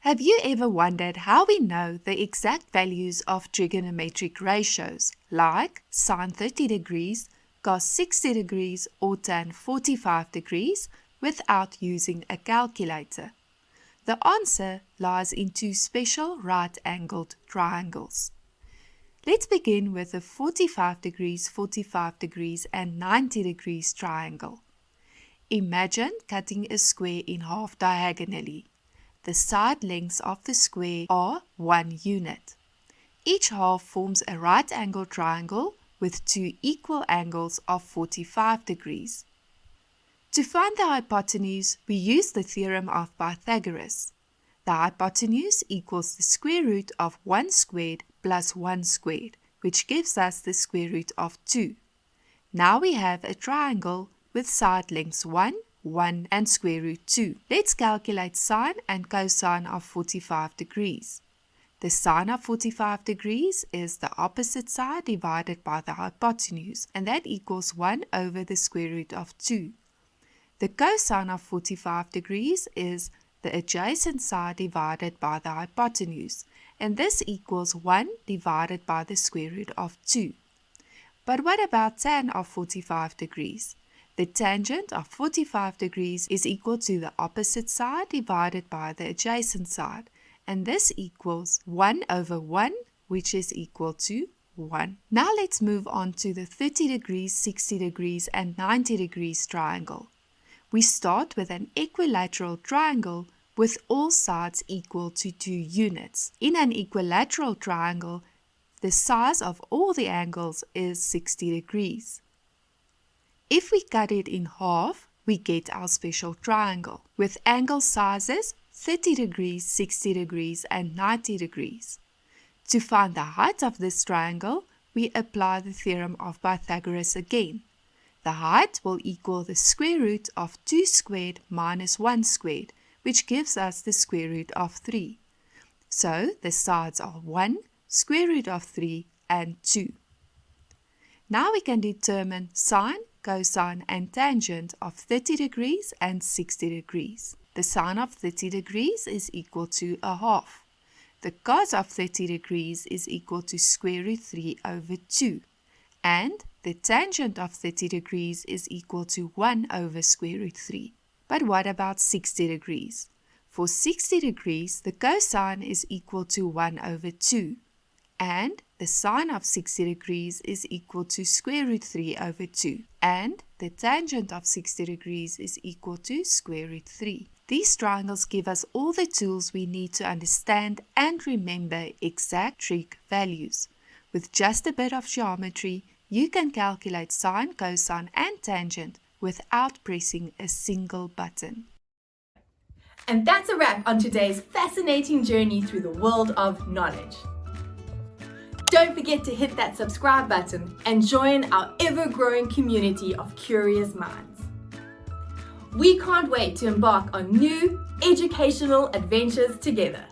Have you ever wondered how we know the exact values of trigonometric ratios like sine 30 degrees, cos 60 degrees or tan 45 degrees without using a calculator? The answer lies in two special right-angled triangles. Let's begin with the 45 degrees and 90 degrees triangle. Imagine cutting a square in half diagonally. The side lengths of the square are 1 unit. Each half forms a right-angled triangle with two equal angles of 45 degrees. To find the hypotenuse, we use the theorem of Pythagoras. The hypotenuse equals the square root of 1 squared plus 1 squared, which gives us the square root of 2. Now we have a triangle with side lengths 1, 1 and square root 2. Let's calculate sine and cosine of 45 degrees. The sine of 45 degrees is the opposite side divided by the hypotenuse, and that equals 1 over the square root of 2. The cosine of 45 degrees is the adjacent side divided by the hypotenuse, and this equals 1 divided by the square root of 2. But what about tan of 45 degrees? The tangent of 45 degrees is equal to the opposite side divided by the adjacent side, and this equals 1 over 1, which is equal to 1. Now let's move on to the 30 degrees, 60 degrees and 90 degrees triangle. We start with an equilateral triangle with all sides equal to 2 units. In an equilateral triangle, the size of all the angles is 60 degrees. If we cut it in half, we get our special triangle with angle sizes 30 degrees, 60 degrees and 90 degrees. To find the height of this triangle, we apply the theorem of Pythagoras again. The height will equal the square root of 2 squared minus 1 squared, which gives us the square root of 3. So the sides are 1, square root of 3 and 2. Now we can determine sine, cosine and tangent of 30 degrees and 60 degrees. The sine of 30 degrees is equal to a half. The cos of 30 degrees is equal to square root 3 over 2. And the tangent of 30 degrees is equal to 1 over square root 3. But what about 60 degrees? For 60 degrees, the cosine is equal to 1 over 2. And the sine of 60 degrees is equal to square root 3 over 2. And the tangent of 60 degrees is equal to square root 3. These triangles give us all the tools we need to understand and remember exact trig values. With just a bit of geometry, you can calculate sine, cosine and tangent without pressing a single button. And that's a wrap on today's fascinating journey through the world of knowledge. Don't forget to hit that subscribe button and join our ever-growing community of curious minds. We can't wait to embark on new educational adventures together.